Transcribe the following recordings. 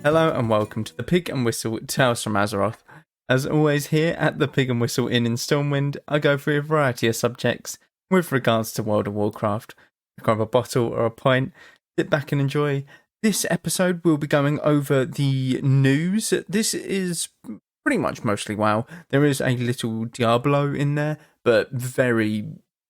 Hello and welcome to the Pig and Whistle Tales from Azeroth. As always, here at the Pig and Whistle Inn in Stormwind, I go through a variety of subjects with regards to World of Warcraft. Grab a bottle or a pint, sit back and enjoy. This episode we'll be going over the news. This is pretty much mostly WoW. There is a little Diablo in there, but very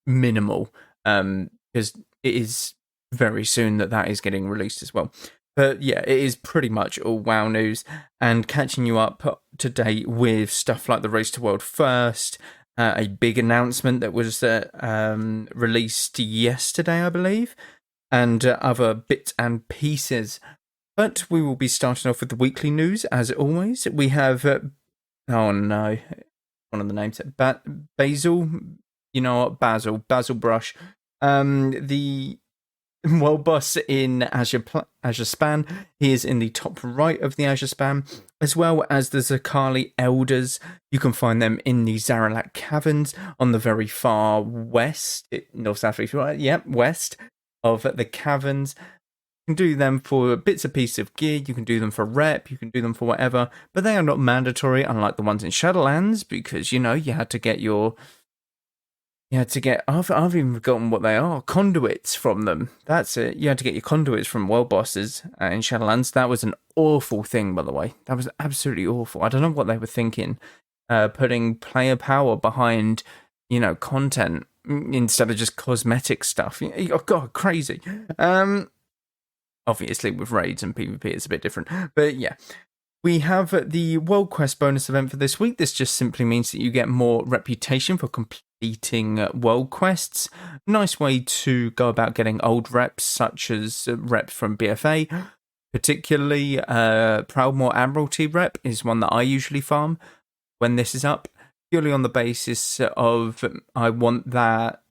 minimal, because it is very soon that is getting released as well. But yeah, it is pretty much all WoW news and catching you up to date with stuff like the Race to World First, a big announcement that was released yesterday, I believe, and other bits and pieces. But we will be starting off with the weekly news, as always. We have, oh no, one of the names, Basil, you know what, Basil Brush, the world boss in Azure Span. He is in the top right of the Azure Span, as well as the Zakali Elders. You can find them in the Zaralak Caverns on the very far west, north, south, east, right? Yep, west of the caverns. You can do them for bits and pieces of gear, you can do them for rep, you can do them for whatever, but they are not mandatory, unlike the ones in Shadowlands, because, you know, you had to get I've even forgotten what they are. Conduits from them. That's it. You had to get your conduits from world bosses in Shadowlands. That was an awful thing, by the way. That was absolutely awful. I don't know what they were thinking. Putting player power behind, content instead of just cosmetic stuff. Oh, God, crazy. Obviously, with raids and PvP, it's a bit different. But yeah. We have the World Quest bonus event for this week. This just simply means that you get more reputation for completing world quests. Nice way to go about getting old reps, such as reps from BFA. Particularly, Proudmoore Admiralty rep is one that I usually farm when this is up. Purely on the basis of I want that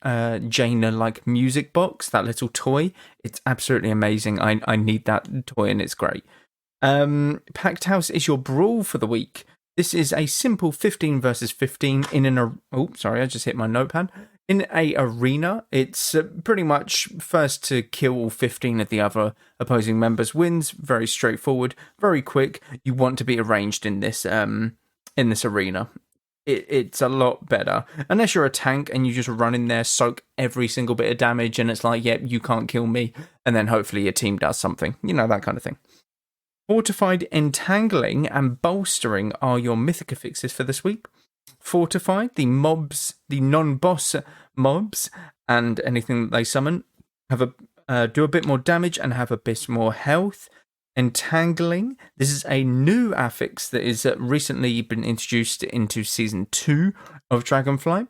Jaina-like music box, that little toy. It's absolutely amazing. I need that toy and it's great. Packed House is your brawl for the week. This is a simple 15 versus 15 in an... Oh, sorry, I just hit my notepad. In a arena, it's pretty much first to kill all 15 of the other opposing members wins. Very straightforward, very quick. You want to be arranged in this arena. It's a lot better. Unless you're a tank and you just run in there, soak every single bit of damage, and it's like, yep, you can't kill me. And then hopefully your team does something. You know, that kind of thing. Fortified, Entangling, and Bolstering are your mythic affixes for this week. Fortified, the non-boss mobs, and anything that they summon have do a bit more damage and have a bit more health. Entangling, this is a new affix that is recently been introduced into Season 2 of Dragonflight.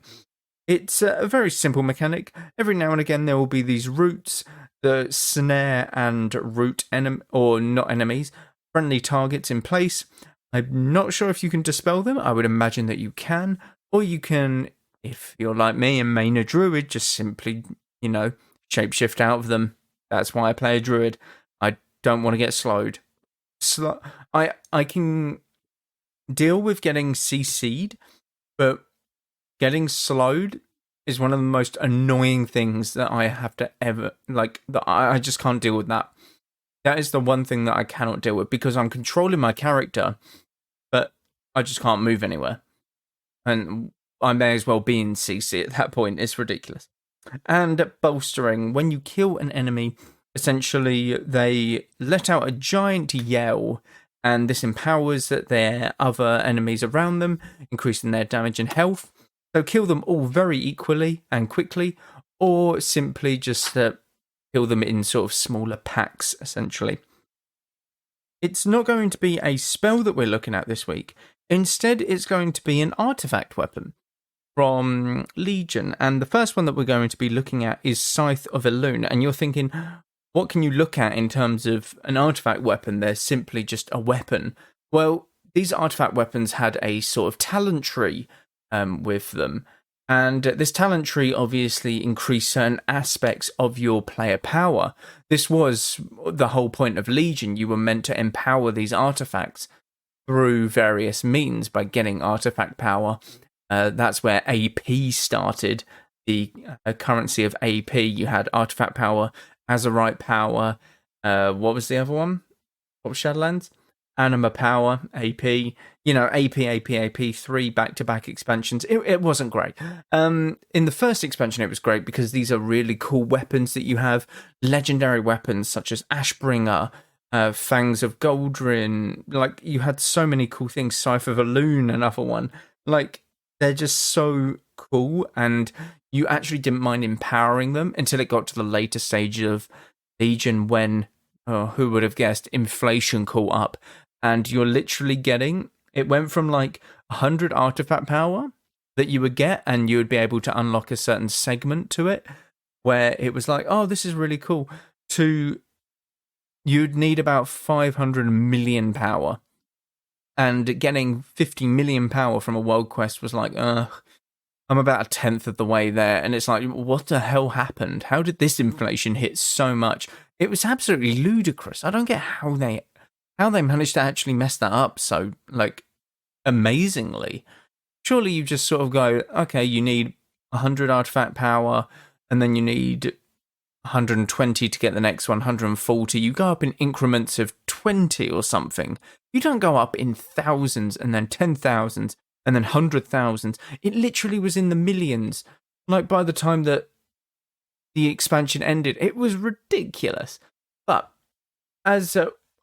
It's a very simple mechanic. Every now and again there will be these roots, the snare and root friendly targets in place. I'm not sure if you can dispel them. I would imagine that you can, or you can, if you're like me and main a druid, just simply, shapeshift out of them. That's why I play a druid. I don't want to get slowed. I can deal with getting CC'd, but getting slowed is one of the most annoying things that I have to ever, I just can't deal with that. That is the one thing that I cannot deal with, because I'm controlling my character, but I just can't move anywhere. And I may as well be in CC at that point. It's ridiculous. And Bolstering, when you kill an enemy, essentially they let out a giant yell, and this empowers their other enemies around them, increasing their damage and health. So kill them all very equally and quickly, or simply just kill them in sort of smaller packs, essentially. It's not going to be a spell that we're looking at this week. Instead, it's going to be an artifact weapon from Legion. And the first one that we're going to be looking at is Scythe of Elune. And you're thinking, what can you look at in terms of an artifact weapon? They're simply just a weapon. Well, these artifact weapons had a sort of talent tree with them, and this talent tree obviously increased certain aspects of your player power. This was the whole point of Legion. You were meant to empower these artifacts through various means by getting artifact power. That's where AP started, the currency of AP. You had artifact power, Azerite power. What was the other one? What was Shadowlands? Anima Power, AP, AP, 3 back-to-back expansions. It wasn't great. In the first expansion, it was great because these are really cool weapons that you have. Legendary weapons such as Ashbringer, Fangs of Goldrin. Like, you had so many cool things. Scythe of Elune, another one. Like, they're just so cool, and you actually didn't mind empowering them until it got to the later stage of Legion when, who would have guessed, inflation caught up. And you're literally getting, it went from like 100 artifact power that you would get, and you would be able to unlock a certain segment to it, where it was like, oh, this is really cool, to you'd need about 500 million power. And getting 50 million power from a world quest was like, I'm about a tenth of the way there. And it's like, what the hell happened? How did this inflation hit so much? It was absolutely ludicrous. I don't get how they managed to actually mess that up so, like, amazingly. Surely you just sort of go, okay, you need 100 artifact power, and then you need 120 to get the next one, 140. You go up in increments of 20 or something. You don't go up in thousands and then 10,000s and then 100,000s. It literally was in the millions. Like, by the time that the expansion ended, it was ridiculous. But as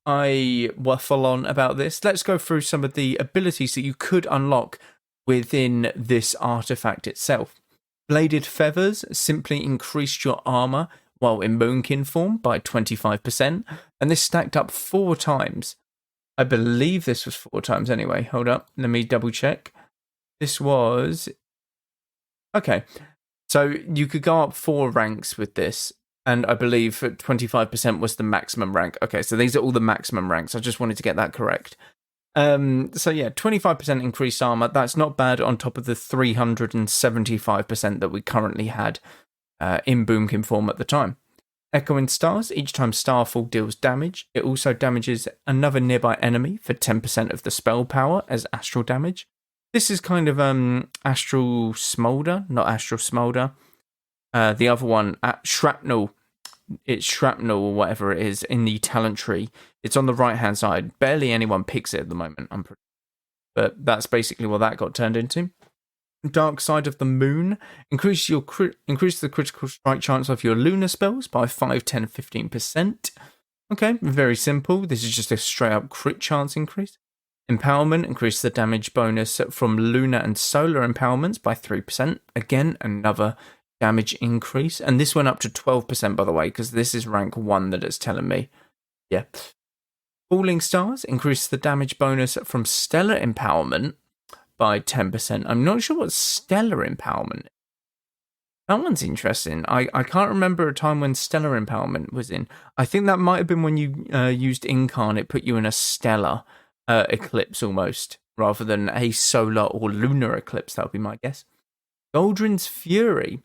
I waffle on about this, let's go through some of the abilities that you could unlock within this artifact itself. Bladed Feathers simply increased your armor while in Moonkin form by 25%, and this stacked up 4 times. I believe this was 4 times anyway. Hold up, let me double check. This was... Okay, so you could go up 4 ranks with this, and I believe 25% was the maximum rank. Okay, so these are all the maximum ranks. I just wanted to get that correct. So yeah, 25% increased armor. That's not bad on top of the 375% that we currently had in Boomkin form at the time. Echoing Stars. Each time Starfall deals damage, it also damages another nearby enemy for 10% of the spell power as astral damage. This is kind of Astral Smolder, not Astral Smolder. The other one, Shrapnel. It's Shrapnel or whatever it is in the talent tree. It's on the right-hand side. Barely anyone picks it at the moment, but that's basically what that got turned into. Dark Side of the Moon. Increase the critical strike chance of your lunar spells by 5, 10, 15%. Okay, very simple. This is just a straight-up crit chance increase. Empowerment. Increase the damage bonus from lunar and solar empowerments by 3%. Again, another damage increase. And this went up to 12%, by the way, because this is rank 1 that it's telling me. Yeah. Falling Stars. Increase the damage bonus from stellar empowerment by 10%. I'm not sure what stellar empowerment is. That one's interesting. I can't remember a time when stellar empowerment was in. I think that might have been when you used Incarnate, put you in a stellar eclipse almost, rather than a solar or lunar eclipse. That would be my guess. Goldrin's Fury.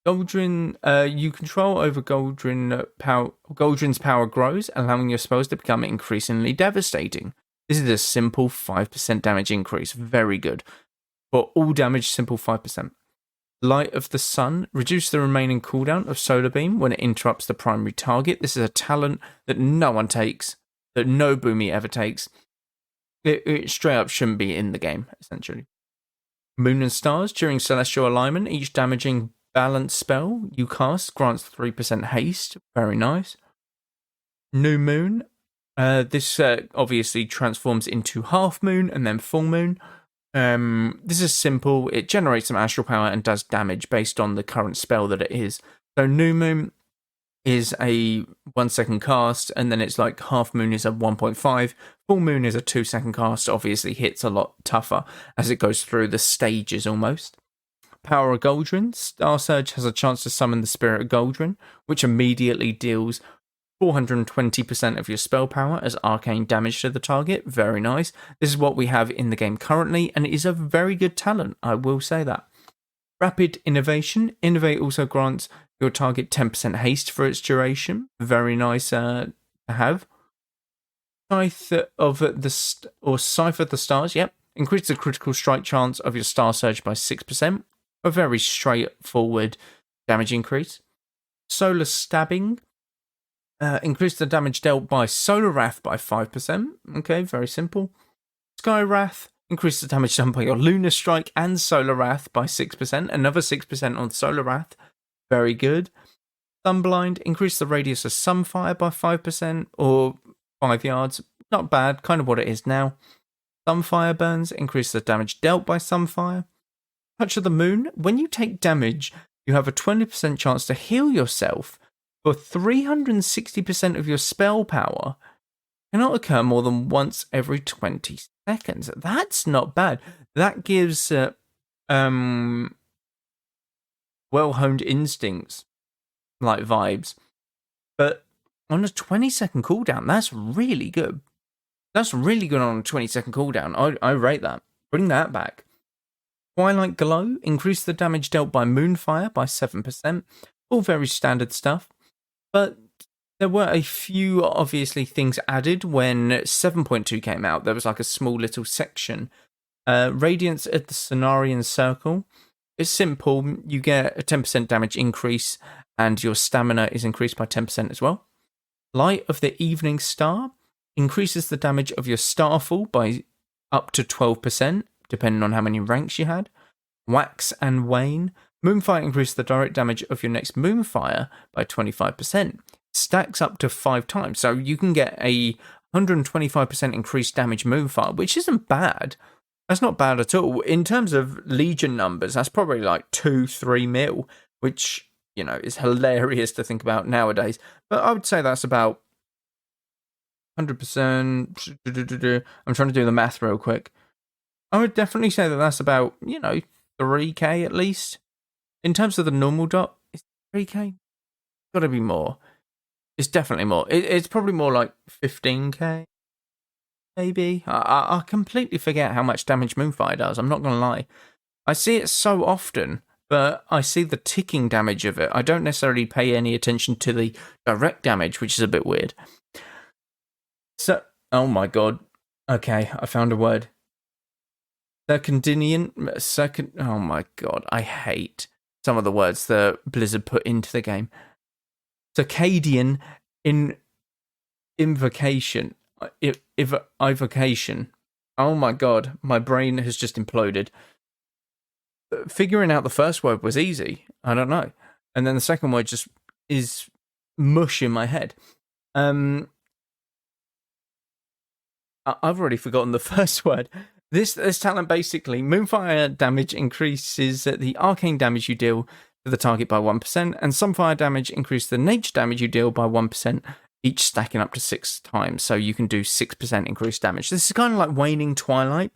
Goldrin, you control over Goldrin's power grows, allowing your spells to become increasingly devastating. This is a simple 5% damage increase. Very good. For all damage, simple 5%. Light of the Sun. Reduce the remaining cooldown of Solar Beam when it interrupts the primary target. This is a talent that no one takes, that no Boomy ever takes. It straight up shouldn't be in the game, essentially. Moon and Stars. During Celestial Alignment, each damaging balance spell you cast grants 3% haste. Very nice. New Moon. This obviously transforms into Half Moon and then Full Moon. This is simple. It generates some astral power and does damage based on the current spell that it is. So New Moon is a 1 second cast, and then it's like Half Moon is a 1.5. Full Moon is a 2 second cast. Obviously hits a lot tougher as it goes through the stages almost. Power of Goldrin. Star Surge has a chance to summon the Spirit of Goldrin, which immediately deals 420% of your spell power as arcane damage to the target. Very nice. This is what we have in the game currently, and it is a very good talent, I will say that. Rapid Innovation. Innovate also grants your target 10% haste for its duration. Very nice to have. Scythe of the Stars. Yep. Increase the critical strike chance of your Star Surge by 6%. A very straightforward damage increase. Solar Stabbing. Increase the damage dealt by Solar Wrath by 5%. Okay, very simple. Sky Wrath. Increase the damage done by your Lunar Strike and Solar Wrath by 6%. Another 6% on Solar Wrath. Very good. Sunblind. Increase the radius of Sunfire by 5% or 5 yards. Not bad, kind of what it is now. Sunfire Burns. Increase the damage dealt by Sunfire. Touch of the Moon. When you take damage, you have a 20% chance to heal yourself for 360% of your spell power. Cannot occur more than once every 20 seconds. That's not bad. That gives well-honed instincts like vibes. But on a 20-second cooldown, that's really good. That's really good on a 20-second cooldown. I rate that. Bring that back. Twilight Glow. Increase the damage dealt by Moonfire by 7%. All very standard stuff. But there were a few, obviously, things added when 7.2 came out. There was like a small little section. Radiance at the Cenarian Circle. It's simple. You get a 10% damage increase and your stamina is increased by 10% as well. Light of the Evening Star. Increases the damage of your Starfall by up to 12%, depending on how many ranks you had. Wax and Wane. Moonfire increases the direct damage of your next Moonfire by 25%. Stacks up to 5 times, so you can get a 125% increased damage Moonfire, which isn't bad. That's not bad at all. In terms of Legion numbers, that's probably like 2-3 mil, which, you know, is hilarious to think about nowadays. But I would say that's about 100%. I'm trying to do the math real quick. I would definitely say that that's about, 3k at least. In terms of the normal dot, it's 3k. Got to be more. It's definitely more. It's probably more like 15k, maybe. I completely forget how much damage Moonfire does. I'm not going to lie. I see it so often, but I see the ticking damage of it. I don't necessarily pay any attention to the direct damage, which is a bit weird. So, oh my god. Okay, I found a word. Oh my god, I hate some of the words that Blizzard put into the game. Circadian invocation. Evocation. Oh my god, my brain has just imploded. Figuring out the first word was easy. I don't know. And then the second word just is mush in my head. I've already forgotten the first word. This talent basically, Moonfire damage increases the arcane damage you deal to the target by 1%, and Sunfire damage increases the nature damage you deal by 1%, each stacking up to 6 times, so you can do 6% increased damage. This is kind of like Waning Twilight,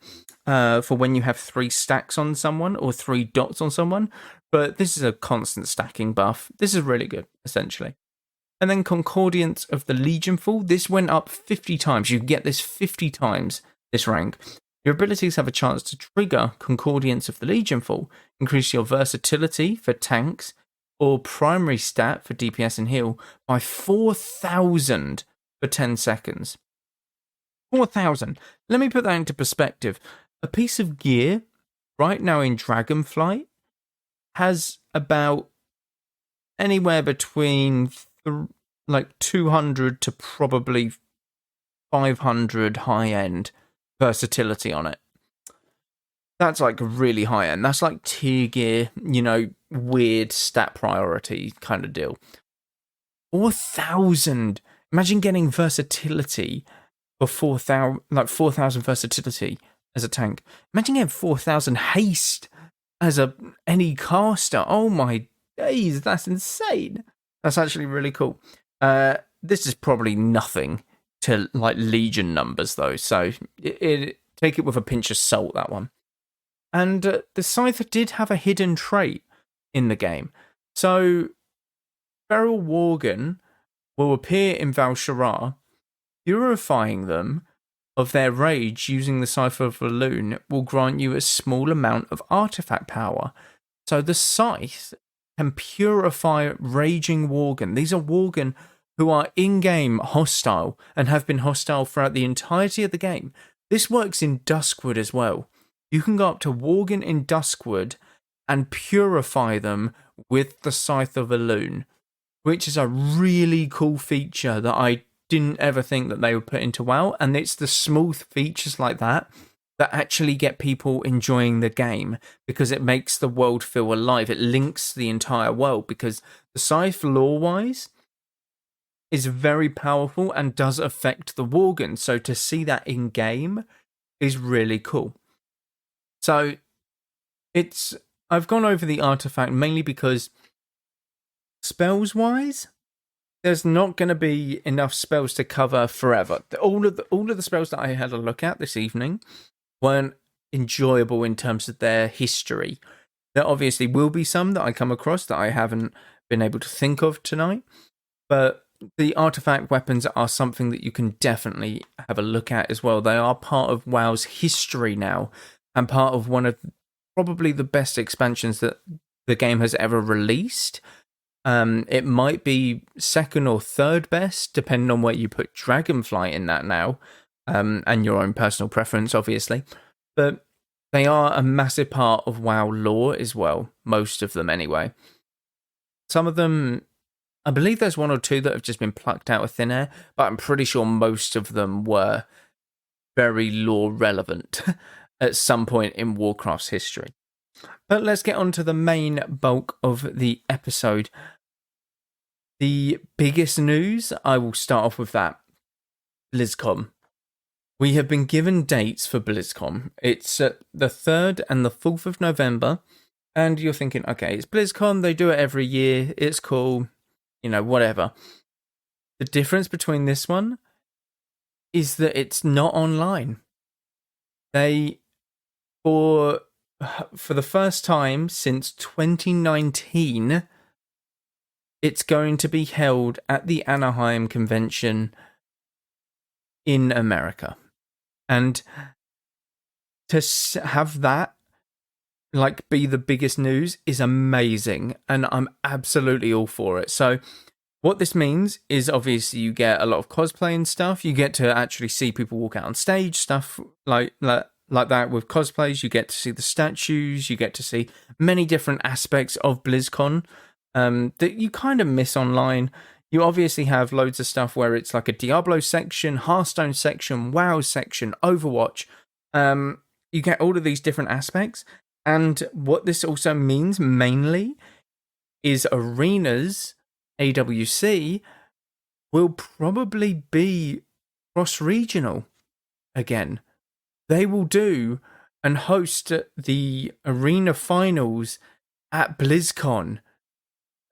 for when you have 3 stacks on someone, or 3 dots on someone, but this is a constant stacking buff. This is really good, essentially. And then Concordiance of the Legionfall, this went up 50 times. You get this 50 times, this rank. Your abilities have a chance to trigger Concordiance of the Legionfall, increase your versatility for tanks, or primary stat for DPS and heal by 4,000 for 10 seconds. 4,000. Let me put that into perspective. A piece of gear right now in Dragonflight has about anywhere between 200 to probably 500 high-end versatility on it. That's like really high end. That's like tier gear, weird stat priority kind of deal. 4,000. Imagine getting versatility for 4,000 versatility as a tank. Imagine getting 4,000 haste as any caster. Oh my days, that's insane. That's actually really cool. This is probably nothing to like Legion numbers though, so take it with a pinch of salt, that one. And the Scyther did have a hidden trait in the game. So Feral Worgen will appear in Val'sharah, purifying them of their rage using the Scythe of Elune will grant you a small amount of artifact power. So the Scythe can purify raging Worgen. These are Worgen who are in-game hostile and have been hostile throughout the entirety of the game. This works in Duskwood as well. You can go up to Worgen in Duskwood and purify them with the Scythe of Elune which is a really cool feature that I didn't ever think that they would put into WoW. And it's the smooth features like that actually get people enjoying the game, because it makes the world feel alive. It links the entire world, because the Scythe lore-wise is very powerful and does affect the Worgen. So to see that in-game is really cool. So I've gone over the artifact mainly because spells-wise, there's not going to be enough spells to cover forever. All of the spells that I had a look at this evening weren't enjoyable in terms of their history. There obviously will be some that I come across that I haven't been able to think of tonight, but the artifact weapons are something that you can definitely have a look at as well. They are part of WoW's history now, and part of one of probably the best expansions that the game has ever released. It might be second or third best, depending on where you put Dragonflight in that now, and your own personal preference, obviously. But they are a massive part of WoW lore as well, most of them anyway. Some of them, I believe there's one or two that have just been plucked out of thin air, but I'm pretty sure most of them were very lore relevant at some point in Warcraft's history. But let's get on to the main bulk of the episode. The biggest news, I will start off with that. BlizzCon. We have been given dates for BlizzCon. It's the 3rd and the 4th of November. And you're thinking, okay, it's BlizzCon, they do it every year, it's cool, whatever. The difference between this one is that it's not online. They, for the first time since 2019, it's going to be held at the Anaheim convention in America. And to have that be the biggest news is amazing, and I'm absolutely all for it. So what this means is obviously you get a lot of cosplay and stuff. You get to actually see people walk out on stage, stuff like that with cosplays. You get to see the statues. You get to see many different aspects of BlizzCon that you kind of miss online. You obviously have loads of stuff where it's like a Diablo section, Hearthstone section, WoW section, Overwatch. You get all of these different aspects. And what this also means mainly is arenas, AWC, will probably be cross-regional again. They will do and host the arena finals at BlizzCon.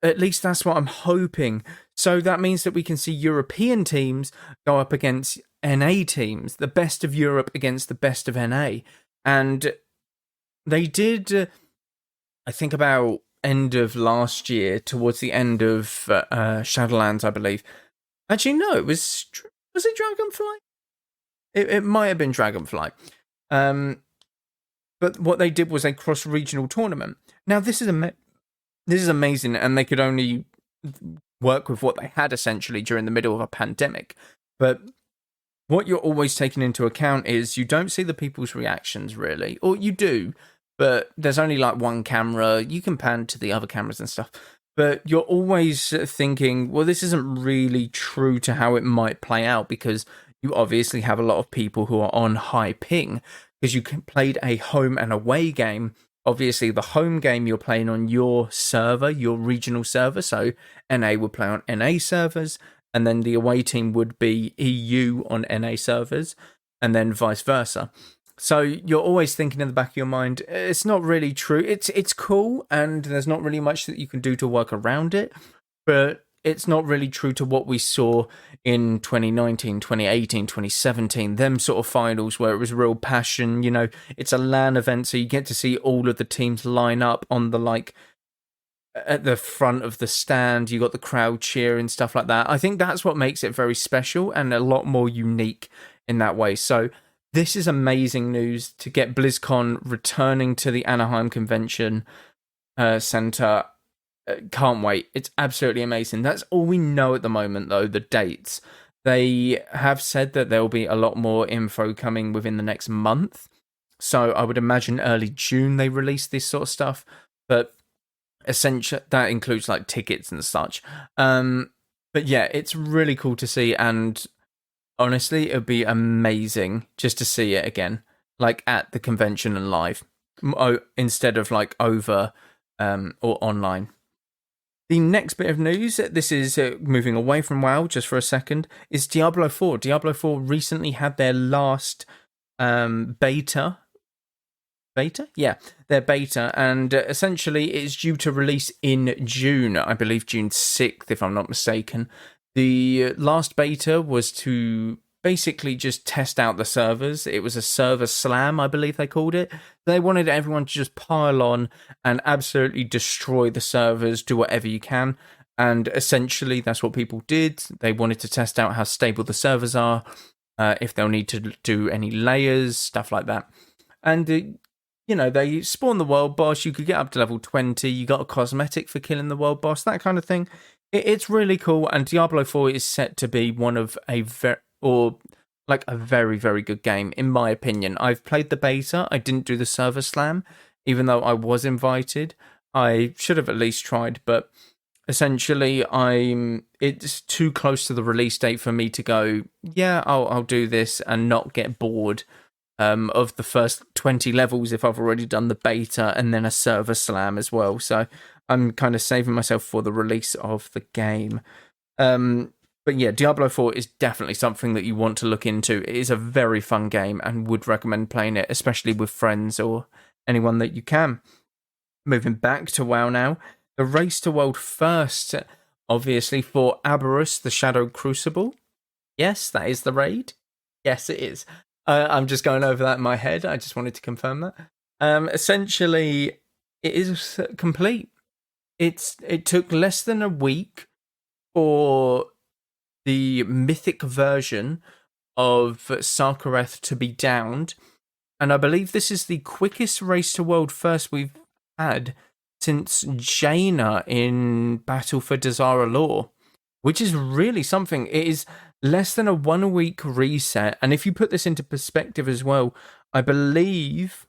At least that's what I'm hoping. So that means that we can see European teams go up against NA teams, the best of Europe against the best of NA. And they did, I think about end of last year, towards the end of Shadowlands, I believe. Actually, no, was it Dragonflight? It might have been Dragonflight. But what they did was a cross-regional tournament. Now, this is amazing, and they could only work with what they had, essentially, during the middle of a pandemic. But what you're always taking into account is you don't see the people's reactions, really. Or you do, but there's only one camera. You can pan to the other cameras and stuff. But you're always thinking, well, this isn't really true to how it might play out, because you obviously have a lot of people who are on high ping, because you played a home and away game. Obviously, the home game you're playing on your server, your regional server, so NA would play on NA servers, and then the away team would be EU on NA servers, and then vice versa. So you're always thinking in the back of your mind, it's not really true. It's cool, and there's not really much that you can do to work around it, but it's not really true to what we saw in 2019, 2018, 2017, them sort of finals where it was real passion. It's a LAN event, so you get to see all of the teams line up on the at the front of the stand. You got the crowd cheer and stuff like that. I think that's what makes it very special and a lot more unique in that way. So this is amazing news to get BlizzCon returning to the Anaheim Convention Center. Can't wait. It's absolutely amazing. That's all we know at the moment, though, the dates. They have said that there will be a lot more info coming within the next month. So I would imagine early June they release this sort of stuff. But essential. That includes like tickets and such. But yeah, it's really cool to see, and honestly, it would be amazing just to see it again, like at the convention and live, instead of like over or online. The next bit of news, this is moving away from WoW just for a second, is Diablo 4. Diablo 4 recently had their last beta. Beta? Yeah, their beta, and essentially it's due to release in June, I believe June 6th, if I'm not mistaken. The last beta was to basically just test out the servers. It was a server slam, I believe they called it. They wanted everyone to just pile on and absolutely destroy the servers, do whatever you can. And essentially, that's what people did. They wanted to test out how stable the servers are, if they'll need to do any layers, stuff like that. And, they spawned the world boss. You could get up to level 20. You got a cosmetic for killing the world boss, that kind of thing. It's really cool. And Diablo 4 is set to be one of a very, very good game, in my opinion. I've played the beta. I didn't do the server slam, even though I was invited. I should have at least tried, but essentially, it's too close to the release date for me to go, yeah, I'll do this and not get bored of the first 20 levels if I've already done the beta and then a server slam as well. So I'm kind of saving myself for the release of the game. But yeah, Diablo 4 is definitely something that you want to look into. It is a very fun game and would recommend playing it, especially with friends or anyone that you can. Moving back to WoW now. The Race to World First, obviously, for Aberrus, the Shadow Crucible. Yes, that is the raid. Yes, it is. I'm just going over that in my head. I just wanted to confirm that. Essentially, it is complete. It took less than a week for the mythic version of Sarkareth to be downed, and I believe this is the quickest Race to World First we've had since Jaina in Battle for Dazara Lore, which is really something. It is less than a 1 week reset, and if you put this into perspective as well, I believe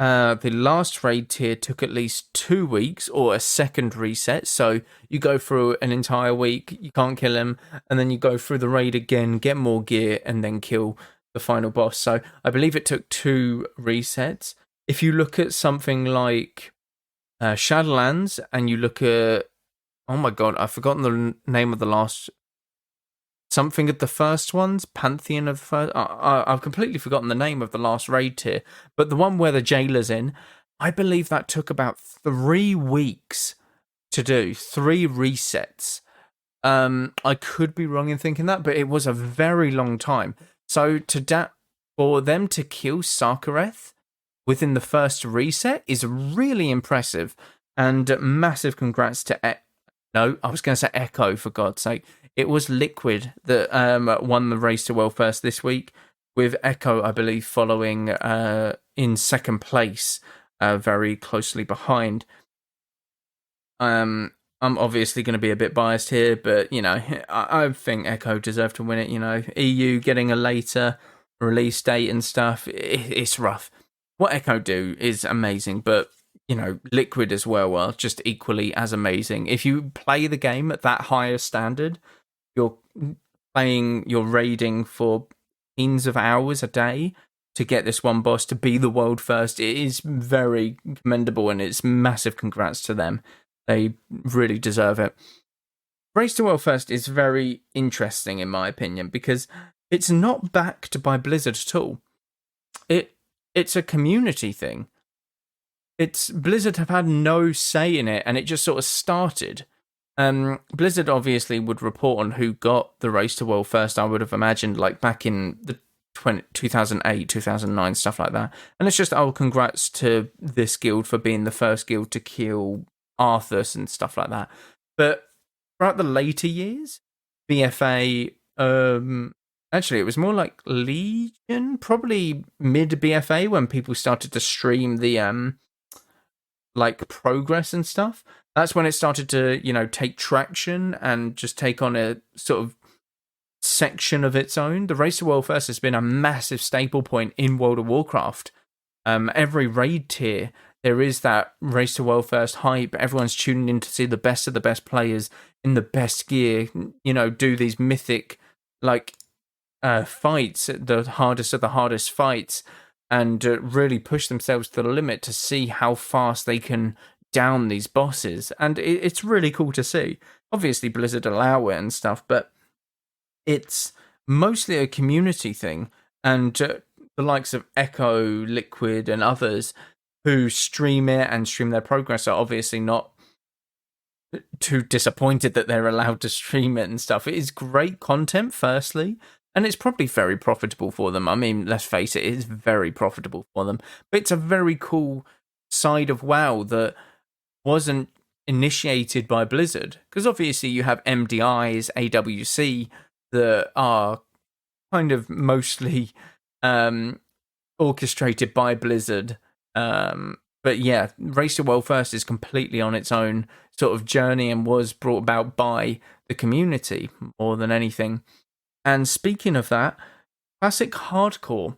the last raid tier took at least 2 weeks or a second reset. So you go through an entire week, you can't kill him, and then you go through the raid again, get more gear, and then kill the final boss. So I believe it took 2 resets. If you look at something like Shadowlands, and you look at, oh my god, I've forgotten the name of the last, something of the first ones, Pantheon of the first, I've completely forgotten the name of the last raid tier, but the one where the jailer's in, I believe that took about 3 weeks to do, 3 resets. I could be wrong in thinking that, but it was a very long time. So for them to kill Sarkareth within the first reset is really impressive, and massive congrats to I was going to say Echo, for God's sake. It was Liquid that won the Race to World First this week, with Echo, I believe, following in second place, very closely behind. I'm obviously going to be a bit biased here, but, I think Echo deserved to win it. EU getting a later release date and stuff, it's rough. What Echo do is amazing, but Liquid as well are just equally as amazing. If you play the game at that higher standard, you're raiding for tens of hours a day to get this one boss to be the world first. It is very commendable, and it's massive congrats to them. They really deserve it. Race to World First is very interesting, in my opinion, because it's not backed by Blizzard at all. It's a community thing. Blizzard have had no say in it, and it just sort of started. Blizzard obviously would report on who got the Race to World First, I would have imagined, like back in the 2008, 2009, stuff like that. And it's just, congrats to this guild for being the first guild to kill Arthas and stuff like that. But throughout the later years, BFA, actually, it was more like Legion, probably mid BFA, when people started to stream the progress and stuff. That's when it started to, take traction and just take on a sort of section of its own. The Race to World First has been a massive staple point in World of Warcraft. Every raid tier there is that race to world first hype. Everyone's tuning in to see the best of the best players in the best gear, do these mythic fights, the hardest of the hardest fights, and really push themselves to the limit to see how fast they can down these bosses. And it's really cool to see. Obviously, Blizzard allow it and stuff, but it's mostly a community thing. And the likes of Echo, Liquid, and others who stream it and stream their progress are obviously not too disappointed that they're allowed to stream it and stuff. It is great content, firstly, and it's probably very profitable for them. I mean, let's face it, it's very profitable for them. But it's a very cool side of WoW that wasn't initiated by Blizzard. Because obviously you have MDIs, AWC, that are kind of mostly orchestrated by Blizzard. But yeah, Race to World First is completely on its own sort of journey and was brought about by the community more than anything. And speaking of that, Classic Hardcore,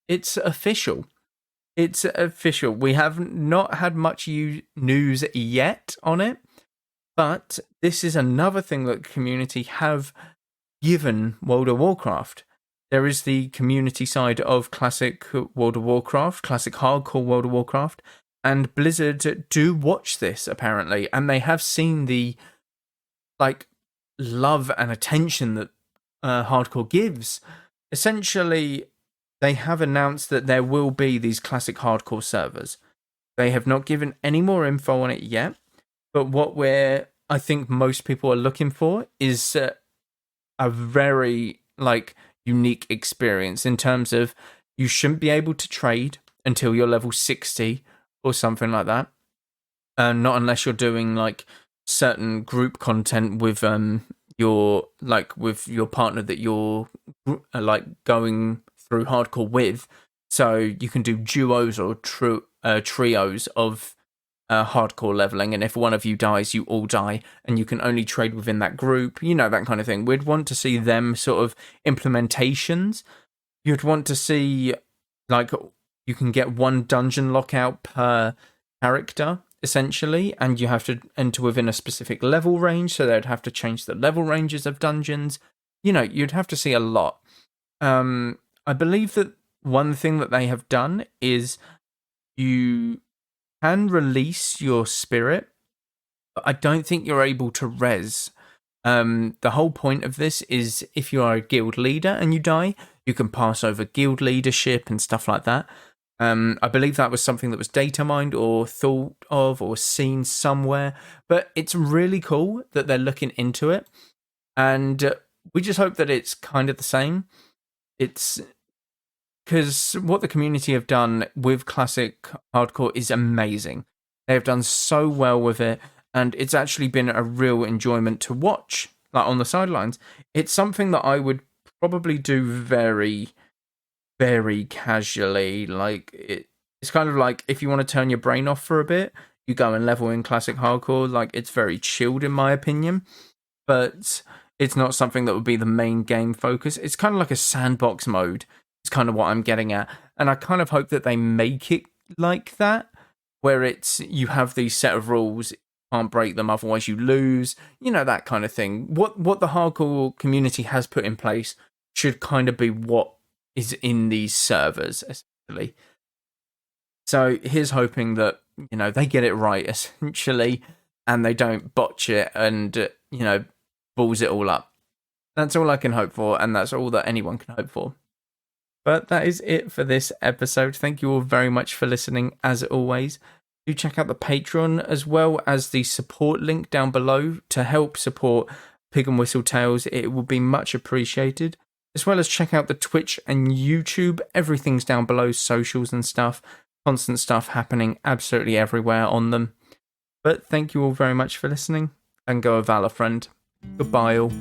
it's official. It's official. We have not had much news yet on it, but this is another thing that the community have given World of Warcraft. There is the community side of Classic World of Warcraft, Classic Hardcore World of Warcraft, and Blizzard do watch this, apparently, and they have seen the love and attention that Hardcore gives. Essentially, they have announced that there will be these Classic Hardcore servers. They have not given any more info on it yet, but what I think most people are looking for is a very unique experience in terms of you shouldn't be able to trade until you're level 60 or something like that. Not unless you're doing certain group content with your partner that you're going through hardcore with. So you can do duos or trios of hardcore leveling, and if one of you dies, you all die, and you can only trade within that group, that kind of thing. We'd want to see them sort of implementations. You'd want to see you can get one dungeon lockout per character, essentially, and you have to enter within a specific level range, so they'd have to change the level ranges of dungeons. You'd have to see a lot. I believe that one thing that they have done is you can release your spirit, but I don't think you're able to res. The whole point of this is if you are a guild leader and you die, you can pass over guild leadership and stuff like that. I believe that was something that was data mined or thought of or seen somewhere, but it's really cool that they're looking into it, and we just hope that it's kind of the same. It's because what the community have done with Classic Hardcore is amazing. They have done so well with it, and it's actually been a real enjoyment to watch, on the sidelines. It's something that I would probably do very, very casually. It's kind of like if you want to turn your brain off for a bit, you go and level in Classic Hardcore. It's very chilled in my opinion, but it's not something that would be the main game focus. It's kind of like a sandbox mode. It's kind of what I'm getting at. And I kind of hope that they make it like that, where you have these set of rules, you can't break them, otherwise you lose, that kind of thing. What the hardcore community has put in place should kind of be what is in these servers, essentially. So here's hoping that, they get it right, essentially, and they don't botch it and, balls it all up. That's all I can hope for, and that's all that anyone can hope for. But that is it for this episode. Thank you all very much for listening, as always. Do check out the Patreon as well as the support link down below to help support Pig and Whistle Tales. It will be much appreciated. As well as check out the Twitch and YouTube. Everything's down below, socials and stuff. Constant stuff happening absolutely everywhere on them. But thank you all very much for listening, and go a valor, friend. Goodbye all.